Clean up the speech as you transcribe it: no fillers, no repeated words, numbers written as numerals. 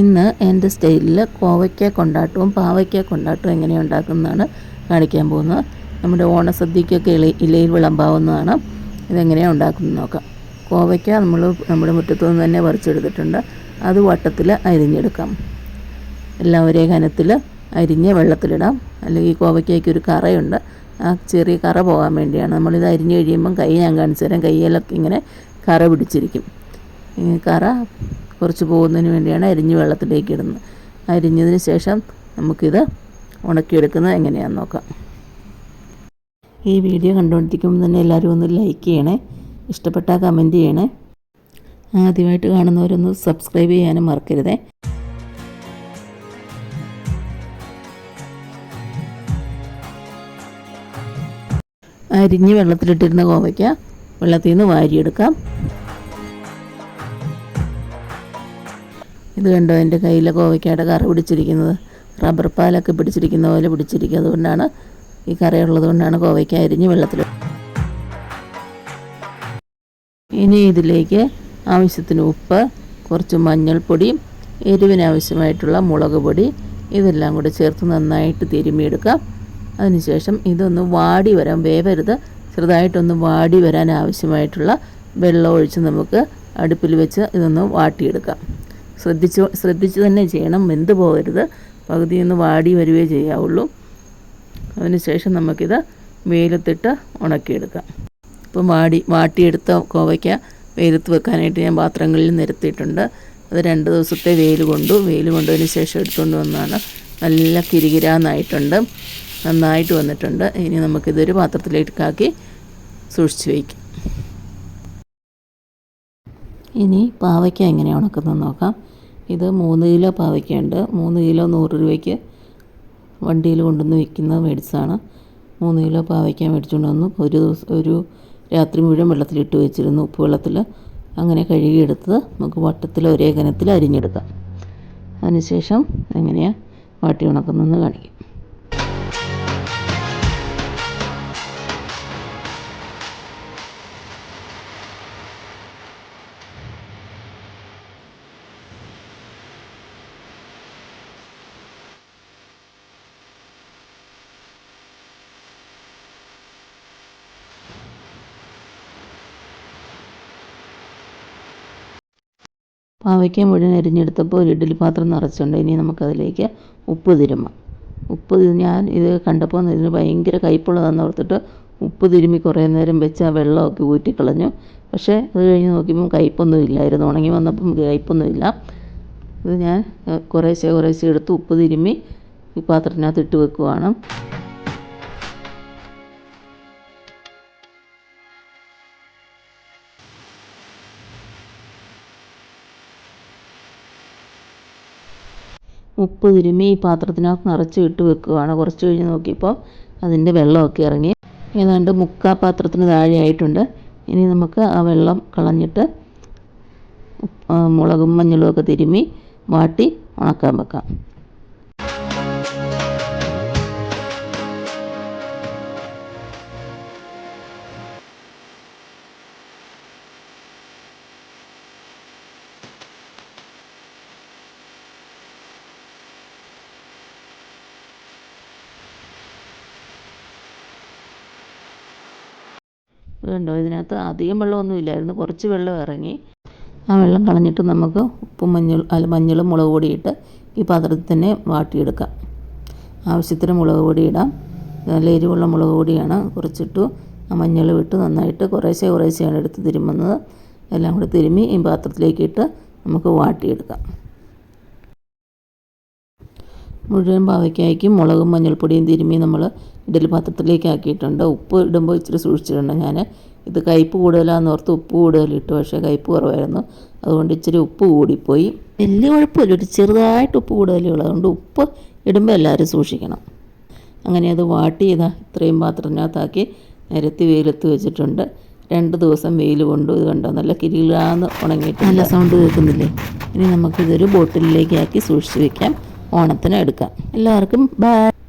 ഇന്ന് എൻ്റെ സ്റ്റൈലിൽ കോവയ്ക്ക കൊണ്ടാട്ടവും പാവയ്ക്ക കൊണ്ടാട്ടവും എങ്ങനെയാണ് ഉണ്ടാക്കുന്നതാണ് കാണിക്കാൻ പോകുന്നത്. നമ്മുടെ ഓണസദ്യക്കൊക്കെ ഇലയിൽ വിളമ്പാവുന്നതാണ്. ഇതെങ്ങനെയാണ് ഉണ്ടാക്കുന്നത് നോക്കാം. കോവയ്ക്ക നമ്മുടെ മുറ്റത്തു നിന്ന് തന്നെ പറിച്ചെടുത്തിട്ടുണ്ട്. അത് വട്ടത്തിൽ അരിഞ്ഞെടുക്കാം. എല്ലാം ഒരേ കനത്തിൽ അരിഞ്ഞ് വെള്ളത്തിലിടാം. അല്ലെങ്കിൽ കോവയ്ക്കയ്ക്ക് ഒരു കറയുണ്ട്. ആ ചെറിയ കറ പോകാൻ വേണ്ടിയാണ്. നമ്മളിത് അരിഞ്ഞ് കഴിയുമ്പം കൈ ഞാൻ കാണിച്ചു തരാം. കയ്യിലൊക്കെ ഇങ്ങനെ കറ പിടിച്ചിരിക്കും. കറ കുറച്ച് പോകുന്നതിന് വേണ്ടിയാണ് അരിഞ്ഞ് വെള്ളത്തിലേക്ക് ഇടുന്നത്. അരിഞ്ഞതിന് ശേഷം നമുക്കിത് ഉണക്കിയെടുക്കുന്നത് എങ്ങനെയാണെന്ന് നോക്കാം. ഈ വീഡിയോ കണ്ടുകൊണ്ടിരിക്കുമ്പോൾ തന്നെ എല്ലാവരും ഒന്ന് ലൈക്ക് ചെയ്യണേ, ഇഷ്ടപ്പെട്ടാൽ കമൻറ്റ് ചെയ്യണേ. ആദ്യമായിട്ട് കാണുന്നവരൊന്ന് സബ്സ്ക്രൈബ് ചെയ്യാനും മറക്കരുതേ. അരിഞ്ഞ് വെള്ളത്തിലിട്ടിരുന്ന കോവയ്ക്ക വെള്ളത്തിൽ നിന്ന് വാരിയെടുക്കാം. ഇത് കണ്ടോ, എൻ്റെ കയ്യിലെ കോവയ്ക്കയുടെ കറ പിടിച്ചിരിക്കുന്നത്. റബ്ബർ പാലൊക്കെ പിടിച്ചിരിക്കുന്ന പോലെ പിടിച്ചിരിക്കുക. അതുകൊണ്ടാണ് ഈ കറയുള്ളത് കൊണ്ടാണ് കോവയ്ക്ക അരിഞ്ഞ് വെള്ളത്തിൽ. ഇനി ഇതിലേക്ക് ആവശ്യത്തിന് ഉപ്പ്, കുറച്ച് മഞ്ഞൾപ്പൊടി, എരിവിനാവശ്യമായിട്ടുള്ള മുളക് പൊടി ഇതെല്ലാം കൂടി ചേർത്ത് നന്നായിട്ട് തിരുമ്മിയെടുക്കാം. അതിനുശേഷം ഇതൊന്ന് വാടി വരാൻ, വേവരുത്, ചെറുതായിട്ടൊന്ന് വാടി വരാൻ ആവശ്യമായിട്ടുള്ള വെള്ളം ഒഴിച്ച് നമുക്ക് അടുപ്പിൽ വെച്ച് ഇതൊന്ന് വാട്ടിയെടുക്കാം. ശ്രദ്ധിച്ച് തന്നെ ചെയ്യണം, വെന്ത് പോകരുത്. പകുതിയൊന്ന് വാടി വരികയേ ചെയ്യാവുള്ളൂ. അതിനുശേഷം നമുക്കിത് വെയിലത്തിട്ട് ഉണക്കിയെടുക്കാം. ഇപ്പം വാട്ടിയെടുത്ത കോവയ്ക്ക വെയിലത്ത് വെക്കാനായിട്ട് ഞാൻ പാത്രങ്ങളിൽ നിരത്തിയിട്ടുണ്ട്. അത് 2 ദിവസത്തെ വെയിൽ കൊണ്ടതിന് ശേഷം എടുത്തുകൊണ്ട് വന്നതാണ്. നല്ല കിരികിരാന്നായിട്ടുണ്ട്, നന്നായിട്ട് വന്നിട്ടുണ്ട്. ഇനി നമുക്കിതൊരു പാത്രത്തിലേക്കാക്കി സൂക്ഷിച്ച് വയ്ക്കാം. ഇനി പാവയ്ക്ക എങ്ങനെയാണ് ഉണക്കുന്നത് നോക്കാം. ഇത് 3 കിലോ പാവയ്ക്കയുണ്ട്. 3 കിലോ 100 രൂപയ്ക്ക് വണ്ടിയിൽ കൊണ്ടുവന്ന് വിൽക്കുന്ന മേടിച്ചാണ്. 3 കിലോ പാവയ്ക്ക മേടിച്ചുകൊണ്ട് വന്നു. ഒരു രാത്രി മുഴുവൻ വെള്ളത്തിലിട്ട് വെച്ചിരുന്നു, ഉപ്പ് വെള്ളത്തിൽ. അങ്ങനെ കഴുകിയെടുത്ത് നമുക്ക് വട്ടത്തിൽ ഒരേ കനത്തിൽ അരിഞ്ഞെടുക്കാം. അതിനുശേഷം എങ്ങനെയാണ് വാട്ടി ഉണക്കുന്നതെന്ന് കാണിക്കാം. പാവയ്ക്ക മുഴുവൻ അരിഞ്ഞെടുത്തപ്പോൾ ഒരു ഇഡ്ഡലി പാത്രം നിറച്ചുണ്ട്. ഇനി നമുക്കതിലേക്ക് ഉപ്പ് തിരുമ്മാം. ഞാൻ ഇത് കണ്ടപ്പോൾ ഇതിന് ഭയങ്കര കയ്പുള്ളതാണെന്ന് ഓർത്തിട്ട് ഉപ്പ് തിരുമ്മി കുറേ നേരം വെച്ച് ആ വെള്ളമൊക്കെ ഊറ്റിക്കളഞ്ഞു. പക്ഷേ അത് കഴിഞ്ഞ് നോക്കിയപ്പം കയ്പൊന്നും ഇല്ലായിരുന്നു. ഉണങ്ങി വന്നപ്പം കയ്പൊന്നുമില്ല. ഇത് ഞാൻ കുറേശ്ശെ എടുത്ത് ഉപ്പ് തിരുമ്മി ഈ പാത്രത്തിനകത്ത് ഇട്ട് വെക്കുവാണ്. ഉപ്പ് തിരുമ്മി ഈ പാത്രത്തിനകത്ത് നിറച്ച് ഇട്ട് വെക്കുകയാണ്. കുറച്ച് കഴിഞ്ഞ് നോക്കിയപ്പോൾ അതിൻ്റെ വെള്ളമൊക്കെ ഇറങ്ങി ഏതാണ്ട് 3/4 പാത്രത്തിന് താഴെ ആയിട്ടുണ്ട്. ഇനി നമുക്ക് ആ വെള്ളം കളഞ്ഞിട്ട് മുളകും മഞ്ഞളും ഒക്കെ തിരുമ്മി വാട്ടി ഉണക്കാൻ വെക്കാം. കണ്ടോ, ഇതിനകത്ത് അധികം വെള്ളമൊന്നും ഇല്ലായിരുന്നു, കുറച്ച് വെള്ളം ഇറങ്ങി. ആ വെള്ളം കളഞ്ഞിട്ട് നമുക്ക് ഉപ്പും മഞ്ഞളും മുളക് പൊടിയിട്ട് ഈ പാത്രത്തിൽ തന്നെ വാട്ടിയെടുക്കാം. ആവശ്യത്തിന് മുളക് പൊടി ഇടാം. നല്ല എരിവുള്ള മുളക് പൊടിയാണ്, കുറച്ചിട്ടു. ആ മഞ്ഞൾ ഇട്ട് നന്നായിട്ട് കുറേശ്ശെയാണ് എടുത്ത് തിരുമ്മുന്നത്. എല്ലാം കൂടി തിരുമ്മി ഈ പാത്രത്തിലേക്ക് ഇട്ട് നമുക്ക് വാട്ടിയെടുക്കാം. മുഴുവൻ പാവയ്ക്കായ്ക്കും മുളകും മഞ്ഞൾപ്പൊടിയും തിരുമ്മി നമ്മൾ ഇഡ്ഡലി പാത്രത്തിലേക്ക് ആക്കിയിട്ടുണ്ട്. ഉപ്പ് ഇടുമ്പോൾ ഇച്ചിരി സൂക്ഷിച്ചിട്ടുണ്ട്. ഞാൻ ഇത് കയ്പ്പ് കൂടുതലാണെന്ന് ഓർത്ത് ഉപ്പ് കൂടുതലിട്ടു, പക്ഷേ കയ്പ്പ് കുറവായിരുന്നു. അതുകൊണ്ട് ഇച്ചിരി ഉപ്പ് കൂടിപ്പോയി. വലിയ കുഴപ്പമില്ല, ഒരു ചെറുതായിട്ട് ഉപ്പ് കൂടുതലേ ഉള്ളൂ. അതുകൊണ്ട് ഉപ്പ് ഇടുമ്പോൾ എല്ലാവരും സൂക്ഷിക്കണം. അങ്ങനെ അത് വാട്ടി ഇത്രയും പാത്രത്തിനകത്താക്കി നിരത്തി വെയിലത്ത് വെച്ചിട്ടുണ്ട്. 2 ദിവസം വെയിൽ കൊണ്ടു. ഇത് കണ്ടോ, നല്ല കിരികിലാന്ന് ഉണങ്ങിയിട്ട് നല്ല സൗണ്ട് കേൾക്കുന്നില്ലേ. ഇനി നമുക്കിതൊരു ബോട്ടിലിലേക്ക് ആക്കി സൂക്ഷിച്ച് വയ്ക്കാം. ഓണത്തിന് എടുക്കാം. എല്ലാവർക്കും ബൈ.